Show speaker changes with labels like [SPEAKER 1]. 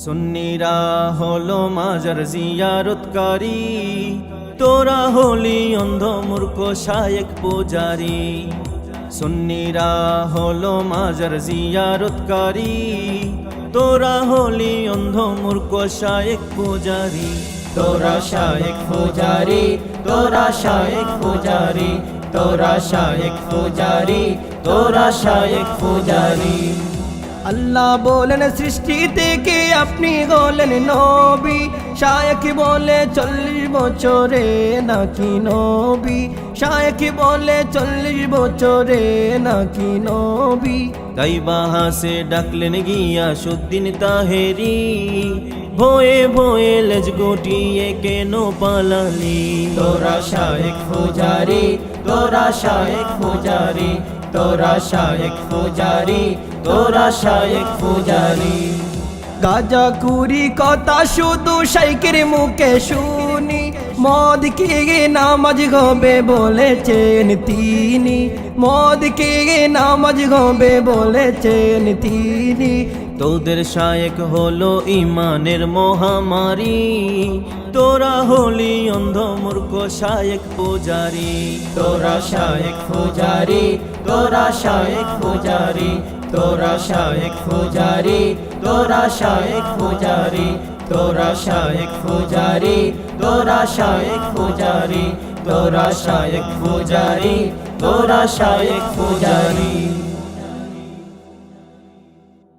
[SPEAKER 1] সুন্নিরা হলো মাজার জিয়ারতকারী, তোরা হলি অন্ধ মূর্খ শায়েক পূজারী। সুন্নিরা হলো মাজার জিয়ারতকারী, তোরা হলি অন্ধ মূর্খ শায়েক পূজারী।
[SPEAKER 2] তোরা শায়েক পূজারী, তোরা শায়েক পূজারী, তোরা শায়েক পূজারী, তোরা শায়েক পূজারী। আল্লাহ বলেন সৃষ্টি থেকে আপনি হলেন নবী, শায়েক বলে 40 বছরে নাকি নবী, শায়েক বলে 40 বছরে নাকি নবী।
[SPEAKER 1] তাই বাহাসে ডাকলেন গিয়াসউদ্দিন তাহেরি, ভয়ে ভয়ে লেজ গুটিয়ে কেন পালালি।
[SPEAKER 2] তোরা শায়েক পূজারী, তোরা শায়েক পূজারী, তোরা শায়েক পূজারী, তোরা শায়েক পূজারী। গাজা কুরি কথা শুধু শাইকের মুখে শুনি, মদ খেয়ে নামাজ হবে বলেছেন তিনি, মদ খেয়ে নামাজ হবে বলেছেন তিনি।
[SPEAKER 1] তোদের শায়েক হলো ইমানের মহামারী, তোরা হলি অন্ধ মূর্খ শায়েক পূজারী।
[SPEAKER 2] তোরা শায়েক পূজারী, তোরা শায়েক পূজারী, তোরা শায়েক পূজারী, তোরা শায়েক পূজারী, তোরা শায়েক পূজারী, তোরা শায়েক পূজারী, তোরা শায়েক পূজারী, তোরা শায়েক পূজারী।